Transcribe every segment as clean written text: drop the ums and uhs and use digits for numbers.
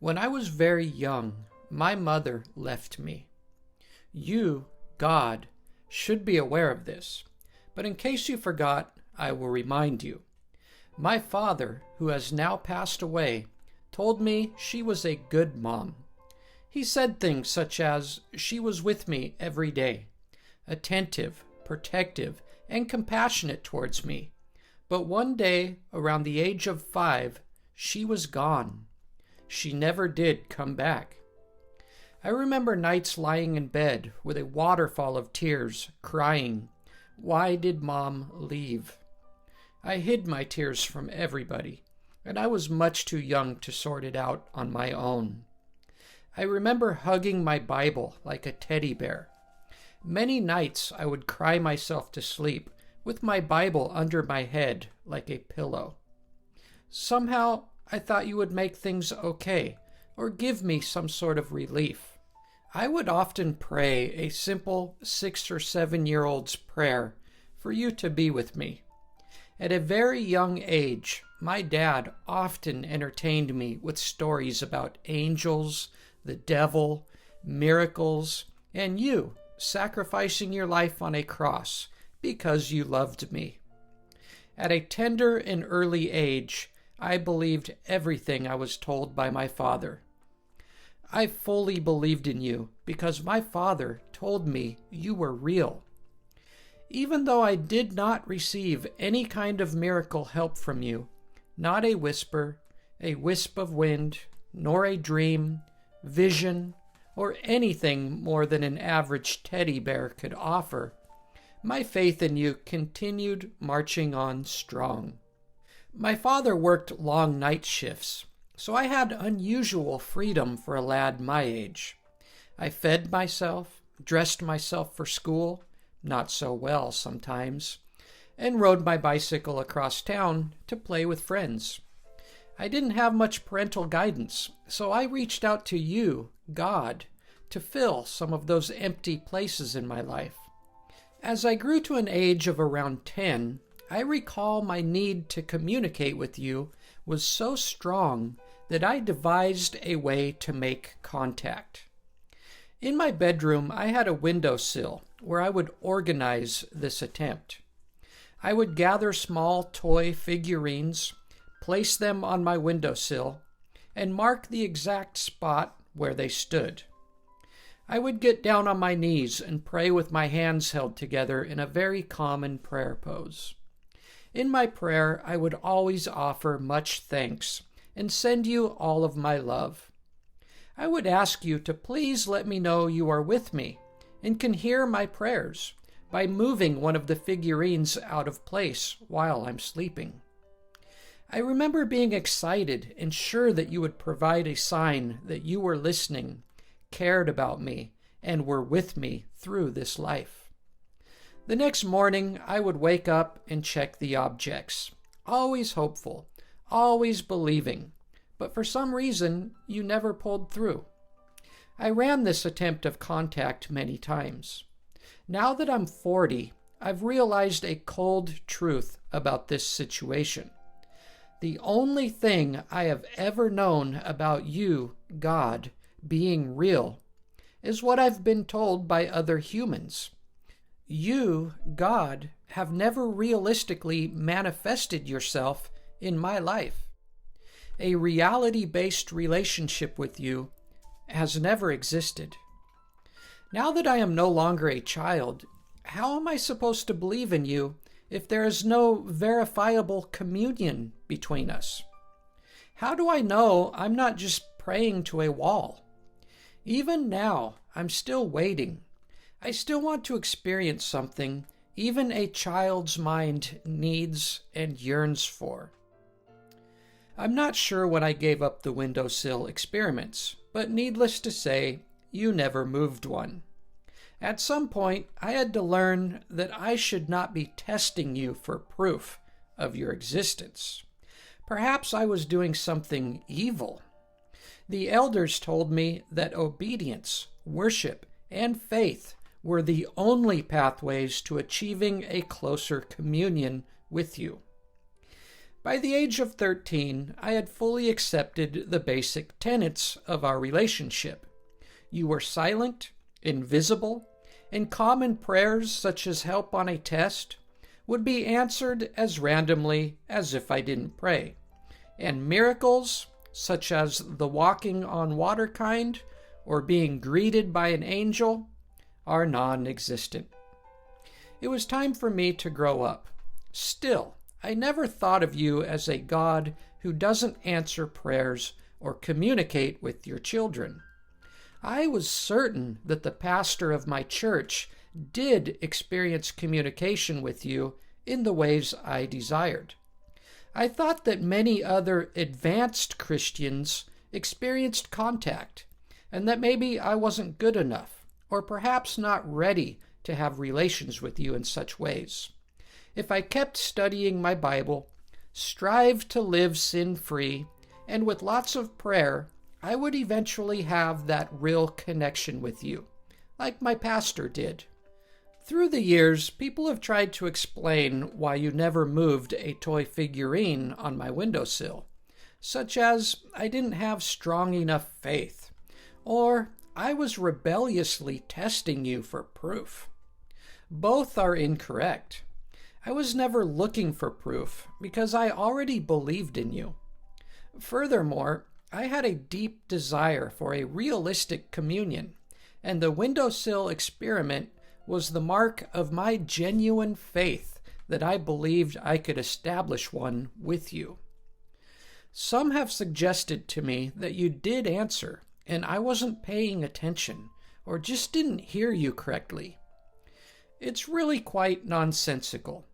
When I was very young, my mother left me. You, God, should be aware of this, but in case you forgot, I will remind you. My father, who has now passed away, told me she was a good mom. He said things such as she was with me every day, attentive, protective, and compassionate towards me. But one day, around the age of 5, she was gone. She never did come back. I remember nights lying in bed with a waterfall of tears, crying, "Why did Mom leave?" I hid my tears from everybody, and I was much too young to sort it out on my own. I remember hugging my Bible like a teddy bear. Many nights I would cry myself to sleep with my Bible under my head like a pillow. Somehow I thought you would make things okay, or give me some sort of relief. I would often pray a simple 6 or 7-year-old's prayer for you to be with me. At a very young age, my dad often entertained me with stories about angels, the devil, miracles, and you sacrificing your life on a cross because you loved me. At a tender and early age, I believed everything I was told by my father. I fully believed in you because my father told me you were real. Even though I did not receive any kind of miracle help from you, not a whisper, a wisp of wind, nor a dream, vision, or anything more than an average teddy bear could offer, my faith in you continued marching on strong. My father worked long night shifts, so I had unusual freedom for a lad my age. I fed myself, dressed myself for school, not so well sometimes, and rode my bicycle across town to play with friends. I didn't have much parental guidance, so I reached out to you, God, to fill some of those empty places in my life. As I grew to an age of around 10, I recall my need to communicate with you was so strong that I devised a way to make contact. In my bedroom, I had a windowsill where I would organize this attempt. I would gather small toy figurines, place them on my windowsill, and mark the exact spot where they stood. I would get down on my knees and pray with my hands held together in a very common prayer pose. In my prayer, I would always offer much thanks and send you all of my love. I would ask you to please let me know you are with me and can hear my prayers by moving one of the figurines out of place while I'm sleeping. I remember being excited and sure that you would provide a sign that you were listening, cared about me, and were with me through this life. The next morning, I would wake up and check the objects, always hopeful, always believing, but for some reason, you never pulled through. I ran this attempt of contact many times. Now that I'm 40, I've realized a cold truth about this situation. The only thing I have ever known about you, God, being real, is what I've been told by other humans. You, God, have never realistically manifested yourself in my life. A reality-based relationship with you has never existed. Now that I am no longer a child, how am I supposed to believe in you if there is no verifiable communion between us? How do I know I'm not just praying to a wall? Even now, I'm still waiting. I still want to experience something even a child's mind needs and yearns for. I'm not sure when I gave up the windowsill experiments, but needless to say, you never moved one. At some point, I had to learn that I should not be testing you for proof of your existence. Perhaps I was doing something evil. The elders told me that obedience, worship, and faith were the only pathways to achieving a closer communion with you. By the age of 13, I had fully accepted the basic tenets of our relationship. You were silent, invisible, and common prayers such as help on a test would be answered as randomly as if I didn't pray. And miracles, such as the walking on water kind or being greeted by an angel, are non-existent. It was time for me to grow up. Still, I never thought of you as a God who doesn't answer prayers or communicate with your children. I was certain that the pastor of my church did experience communication with you in the ways I desired. I thought that many other advanced Christians experienced contact, and that maybe I wasn't good enough, or perhaps not ready to have relations with you in such ways. If I kept studying my Bible, strived to live sin-free, and with lots of prayer, I would eventually have that real connection with you, like my pastor did. Through the years, people have tried to explain why you never moved a toy figurine on my windowsill, such as I didn't have strong enough faith, or I was rebelliously testing you for proof. Both are incorrect. I was never looking for proof because I already believed in you. Furthermore, I had a deep desire for a realistic communion, and the windowsill experiment was the mark of my genuine faith that I believed I could establish one with you. Some have suggested to me that you did answer, and I wasn't paying attention, or just didn't hear you correctly. It's really quite nonsensical.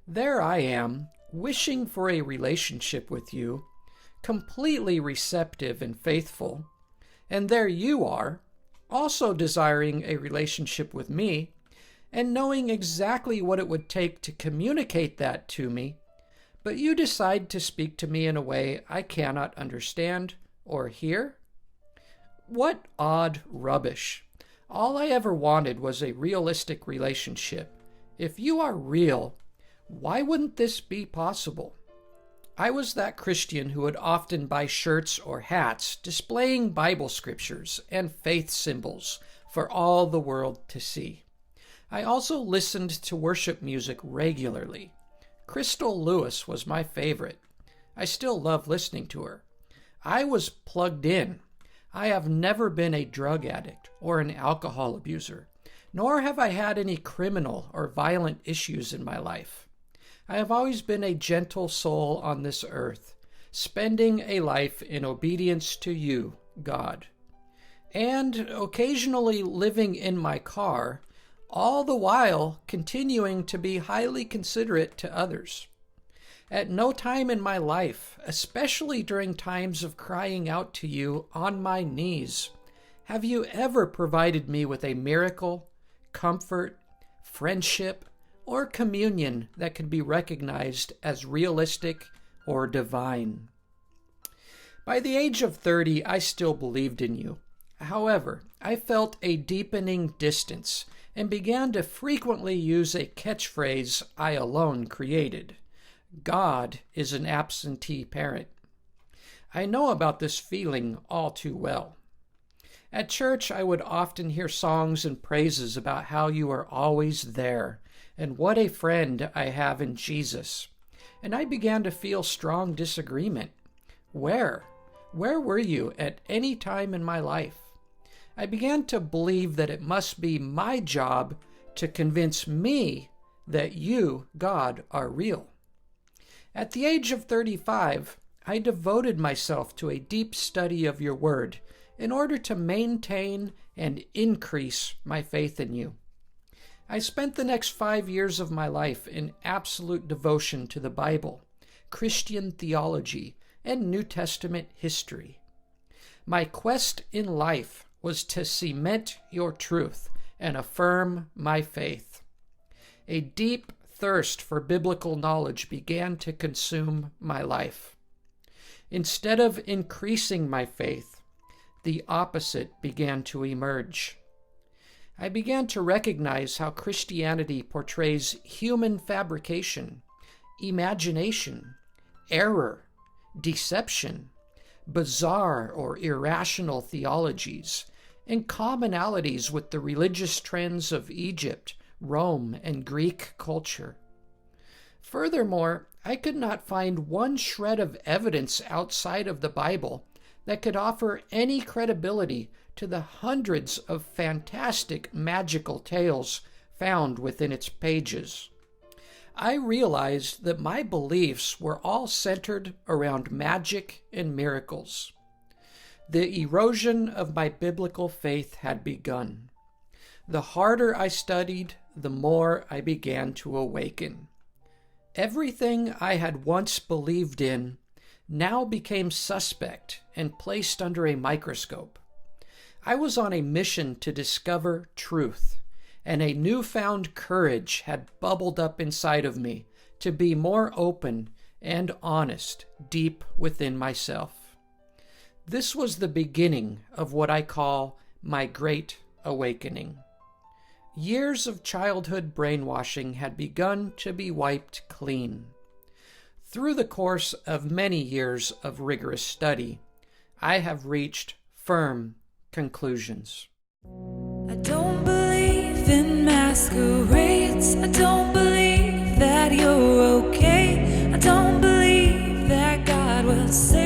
There I am, wishing for a relationship with you, completely receptive and faithful, and there you are, also desiring a relationship with me, and knowing exactly what it would take to communicate that to me, but you decide to speak to me in a way I cannot understand or hear? What odd rubbish. All I ever wanted was a realistic relationship. If you are real, why wouldn't this be possible? I was that Christian who would often buy shirts or hats displaying Bible scriptures and faith symbols for all the world to see. I also listened to worship music regularly. Crystal Lewis was my favorite. I still love listening to her. I was plugged in. I have never been a drug addict or an alcohol abuser, nor have I had any criminal or violent issues in my life. I have always been a gentle soul on this earth, spending a life in obedience to you, God, and occasionally living in my car, all the while continuing to be highly considerate to others. At no time in my life, especially during times of crying out to you on my knees, have you ever provided me with a miracle, comfort, friendship, or communion that could be recognized as realistic or divine. By the age of 30, I still believed in you. However, I felt a deepening distance and began to frequently use a catchphrase I alone created. God is an absentee parent. I know about this feeling all too well. At church, I would often hear songs and praises about how you are always there, and what a friend I have in Jesus. And I began to feel strong disagreement. Where were you at any time in my life? I began to believe that it must be my job to convince me that you, God, are real. At the age of 35, I devoted myself to a deep study of your word in order to maintain and increase my faith in you. I spent the next 5 years of my life in absolute devotion to the Bible, Christian theology, and New Testament history. My quest in life was to cement your truth and affirm my faith. A deep thirst for biblical knowledge began to consume my life. Instead of increasing my faith, the opposite began to emerge. I began to recognize how Christianity portrays human fabrication, imagination, error, deception, bizarre or irrational theologies, and commonalities with the religious trends of Egypt, Rome, and Greek culture. Furthermore, I could not find one shred of evidence outside of the Bible that could offer any credibility to the hundreds of fantastic magical tales found within its pages. I realized that my beliefs were all centered around magic and miracles. The erosion of my biblical faith had begun. The harder I studied, the more I began to awaken. Everything I had once believed in now became suspect and placed under a microscope. I was on a mission to discover truth, and a newfound courage had bubbled up inside of me to be more open and honest deep within myself. This was the beginning of what I call my Great Awakening. Years of childhood brainwashing had begun to be wiped clean. Through the course of many years of rigorous study, I have reached firm conclusions. I don't believe in masquerades. I don't believe that you're okay. I don't believe that God will save